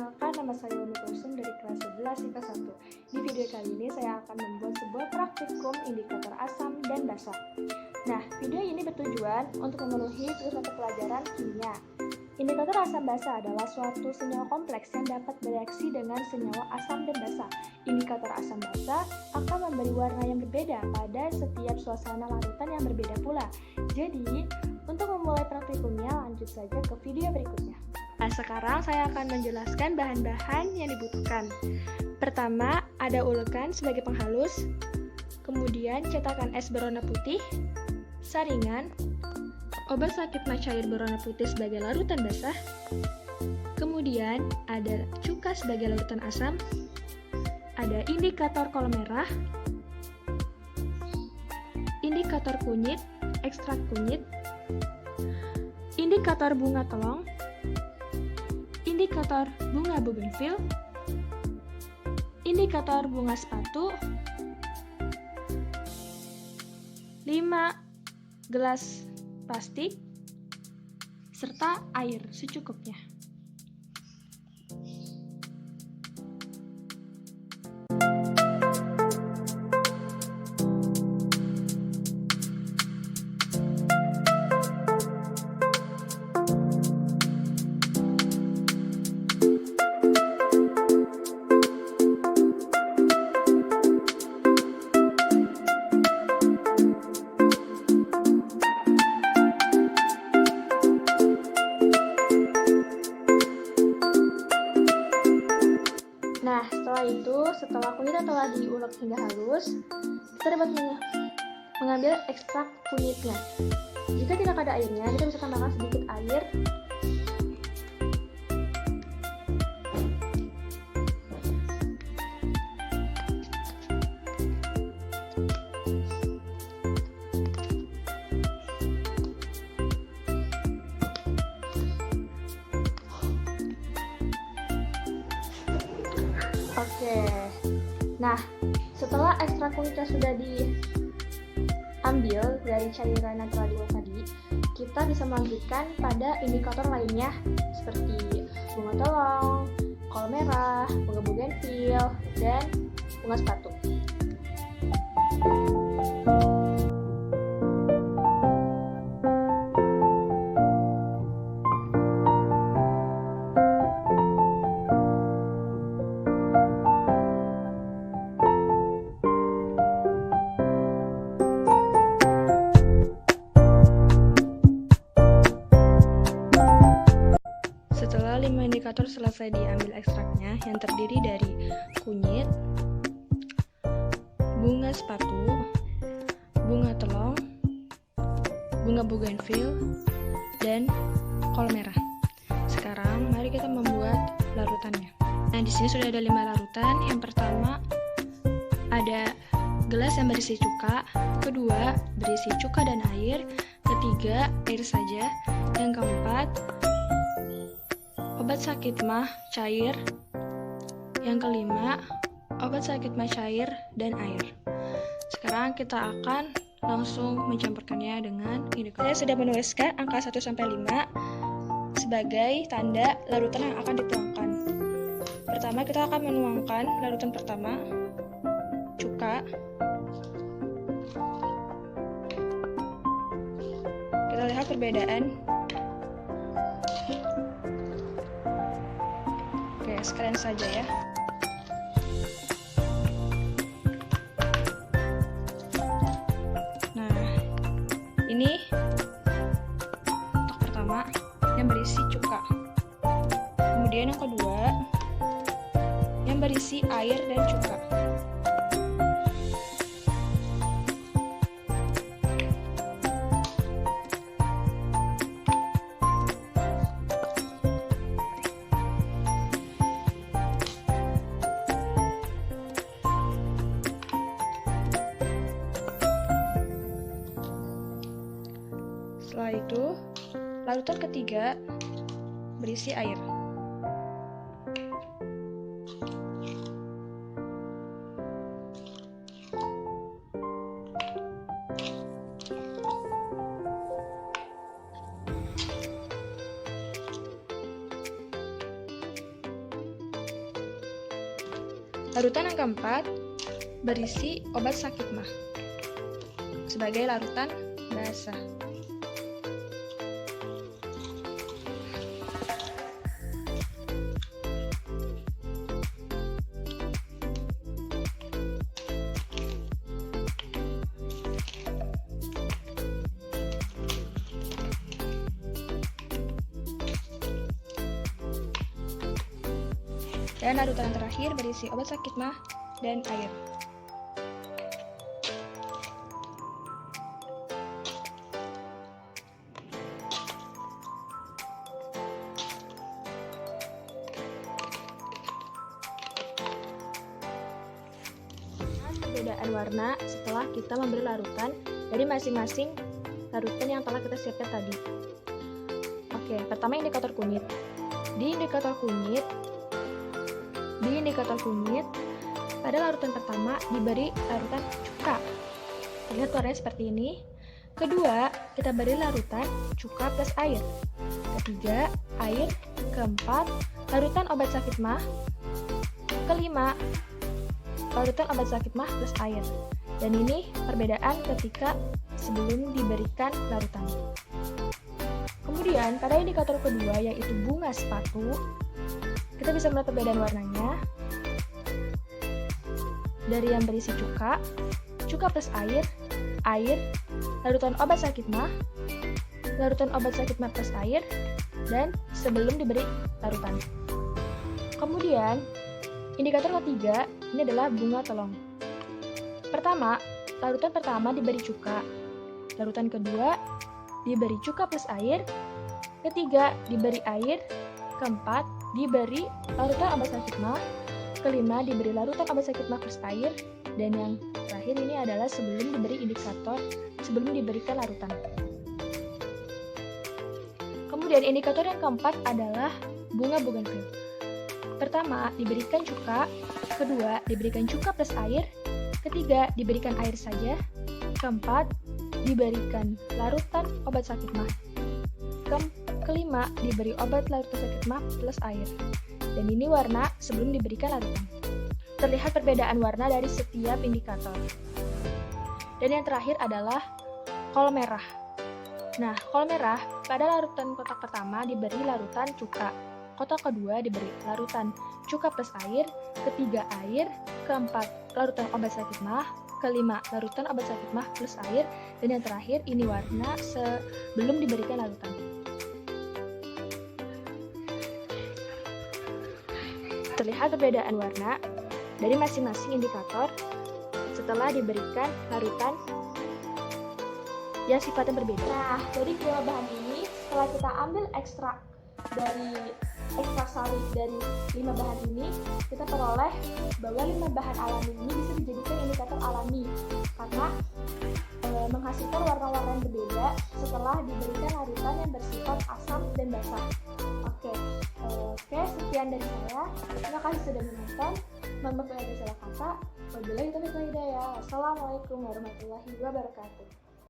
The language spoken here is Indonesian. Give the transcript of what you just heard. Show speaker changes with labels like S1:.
S1: Perkenalkan, nama saya Umi Kulsum dari kelas 11 IPA 1. Di video kali ini saya akan membuat sebuah praktikum indikator asam dan basa. Nah, video ini bertujuan untuk memenuhi suatu pelajaran kimia. Indikator asam basa adalah suatu senyawa kompleks yang dapat bereaksi dengan senyawa asam dan basa. Indikator asam basa akan memberi warna yang berbeda pada setiap suasana larutan yang berbeda pula. Jadi, untuk memulai praktikumnya, lanjut saja ke video berikutnya. Nah, sekarang saya akan menjelaskan bahan-bahan yang dibutuhkan. Pertama, ada ulekan sebagai penghalus, kemudian cetakan es berwarna putih, saringan, obat sakit mah cair berwarna putih sebagai larutan basah, kemudian ada cuka sebagai larutan asam, ada indikator kol merah, indikator kunyit, ekstrak kunyit, indikator bunga telong, indikator bunga bougainville, indikator bunga sepatu, 5 gelas plastik, serta air secukupnya. Nah, setelah kunyitnya telah diulek hingga halus, kita dapat mengambil ekstrak kunyitnya. Jika tidak ada airnya, kita bisa tambahkan sedikit air. Oke, nah setelah ekstrak kunyitnya sudah diambil dari cairan yang telah diulek tadi, kita bisa melanjutkan pada indikator lainnya seperti bunga telong, kol merah, bunga bougainville, dan bunga sepatu. Setelah 5 indikator selesai diambil ekstraknya yang terdiri dari kunyit, bunga sepatu, bunga telong, bunga bougainville, dan kol merah. Sekarang mari kita membuat larutannya. Nah, di sini sudah ada 5 larutan. Yang pertama ada gelas yang berisi cuka, kedua berisi cuka dan air, ketiga air saja, yang keempat obat sakit mah cair, yang kelima obat sakit mah cair dan air. Sekarang kita akan langsung mencampurkannya dengan indikator. Saya sudah menuliskan angka 1-5 sebagai tanda larutan yang akan dituangkan. Pertama, kita akan menuangkan larutan pertama, cuka. Kita lihat perbedaan. Oke, sekalian saja ya. Nah, ini untuk pertama yang berisi cuka. Kemudian yang kedua yang berisi air dan cuka. Setelah itu, larutan ketiga berisi air. Larutan yang keempat berisi obat sakit mah sebagai larutan basah. Dan larutan yang terakhir berisi obat sakit mah dan air. Perbedaan warna setelah kita memberi larutan dari masing-masing larutan yang telah kita siapkan tadi. Oke, pertama indikator kunyit. Di indikator kunyit, pada larutan pertama diberi larutan cuka. Lihat warnanya seperti ini. Kedua, kita beri larutan cuka plus air. Ketiga, air. Keempat, larutan obat sakit mah. Kelima, larutan obat sakit mah plus air. Dan ini perbedaan ketika sebelum diberikan larutan. Kemudian, pada indikator kedua yaitu bunga sepatu, kita bisa melihat perbedaan warnanya. Dari yang berisi cuka plus air, larutan obat sakit mah plus air, dan sebelum diberi larutan. Kemudian, indikator ketiga ini adalah bunga telong. Pertama, larutan pertama diberi cuka, larutan kedua diberi cuka plus air, ketiga diberi air, keempat diberi larutan obat sakit mah, kelima diberi larutan obat sakit mah plus air, dan yang terakhir ini adalah sebelum diberi indikator, sebelum diberikan larutan. Kemudian indikator yang keempat adalah bunga bougainville. Pertama, diberikan cuka, kedua diberikan cuka plus air, ketiga diberikan air saja, keempat diberikan larutan obat sakit mah, kelima diberi obat larutan sakit mah plus air. Dan ini warna sebelum diberikan larutan. Terlihat perbedaan warna dari setiap indikator. Dan yang terakhir adalah kolom merah. Nah, kolom merah pada larutan kotak pertama diberi larutan cuka, kotak kedua diberi larutan cuka plus air, ketiga air, keempat larutan obat sakit mah, kelima larutan obat sakit mah plus air, dan yang terakhir ini warna sebelum diberikan larutan. Terlihat perbedaan warna dari masing-masing indikator setelah diberikan larutan yang sifatnya berbeda. Nah, dari kelima bahan ini, setelah kita ambil ekstrak sari dari 5 bahan ini, kita peroleh bahwa 5 bahan alami ini bisa dijadikan indikator alami karena menghasilkan warna-warna yang berbeda setelah diberikan larutan yang bersifat asam dan basah. Oke, sekian dari saya. Terima kasih sudah menonton. Mohon maaf ada salah kata. Wabillahi taufiq wal hidayah. Wassalamualaikum warahmatullahi wabarakatuh.